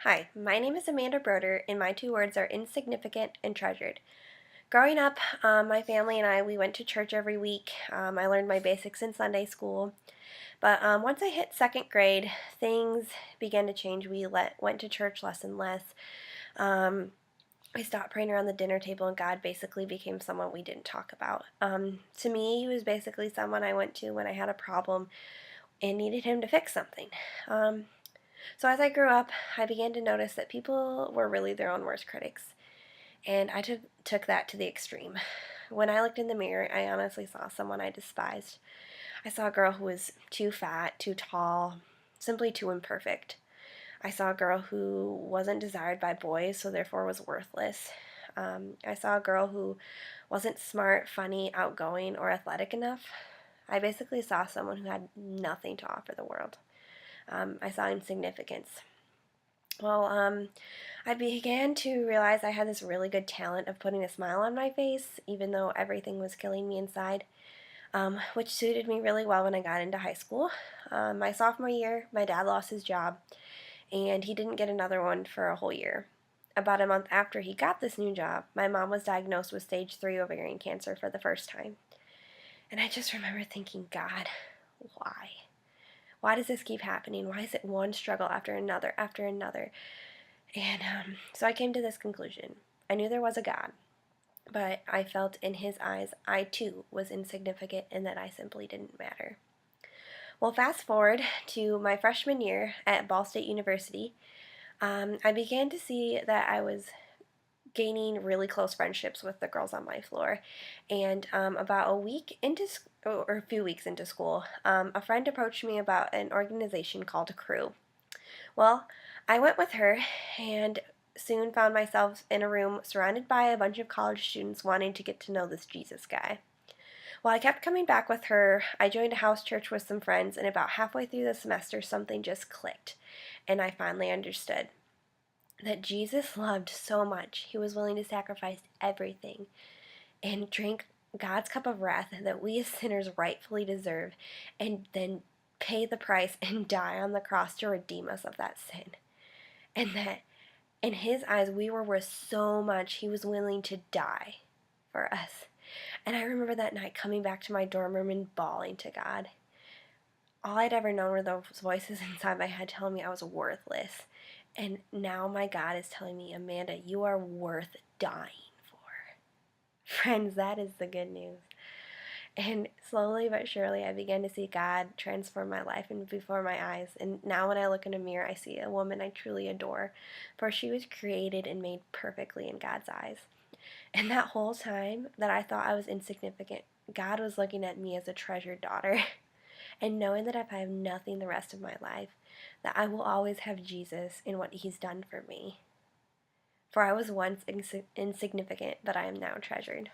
Hi, my name is Amanda Broder, and my two words are insignificant and treasured. Growing up, my family and we went to church every week. I learned my basics in Sunday school. But once I hit second grade, things began to change. Went to church less and less. Um, I stopped praying around the dinner table, and God basically became someone we didn't talk about. To me, he was basically someone I went to when I had a problem and needed him to fix something. Um, so as I grew up, I began to notice that people were really their own worst critics. And I took that to the extreme. When I looked in the mirror, I honestly saw someone I despised. I saw a girl who was too fat, too tall, simply too imperfect. I saw a girl who wasn't desired by boys, so therefore was worthless. I saw a girl who wasn't smart, funny, outgoing, or athletic enough. I basically saw someone who had nothing to offer the world. I saw insignificance. Well, I began to realize I had this really good talent of putting a smile on my face, even though everything was killing me inside, which suited me really well when I got into high school. My sophomore year, my dad lost his job, and he didn't get another one for a whole year. About a month after he got this new job, my mom was diagnosed with stage 3 ovarian cancer for the first time. And I just remember thinking, God, why? Why does this keep happening? Why is it one struggle after another after another? And so I came to this conclusion. I knew there was a God, but I felt in his eyes I too was insignificant and that I simply didn't matter. Well, fast forward to my freshman year at Ball State University, I began to see that I was gaining really close friendships with the girls on my floor. And about a week into, or a few weeks into school, a friend approached me about an organization called Crew. Well, I went with her and soon found myself in a room surrounded by a bunch of college students wanting to get to know this Jesus guy. While I kept coming back with her, I joined a house church with some friends, and about halfway through the semester, something just clicked, and I finally understood that Jesus loved so much, he was willing to sacrifice everything and drink God's cup of wrath that we as sinners rightfully deserve, and then pay the price and die on the cross to redeem us of that sin. And that in his eyes, we were worth so much, he was willing to die for us. And I remember that night coming back to my dorm room and bawling to God. All I'd ever known were those voices inside my head telling me I was worthless. And now my God is telling me, Amanda, you are worth dying for. Friends, that is the good news. And slowly but surely, I began to see God transform my life and before my eyes. And now, when I look in a mirror, I see a woman I truly adore, for she was created and made perfectly in God's eyes. And that whole time that I thought I was insignificant, God was looking at me as a treasured daughter. And knowing that if I have nothing the rest of my life, that I will always have Jesus in what he's done for me. For I was once insignificant, but I am now treasured.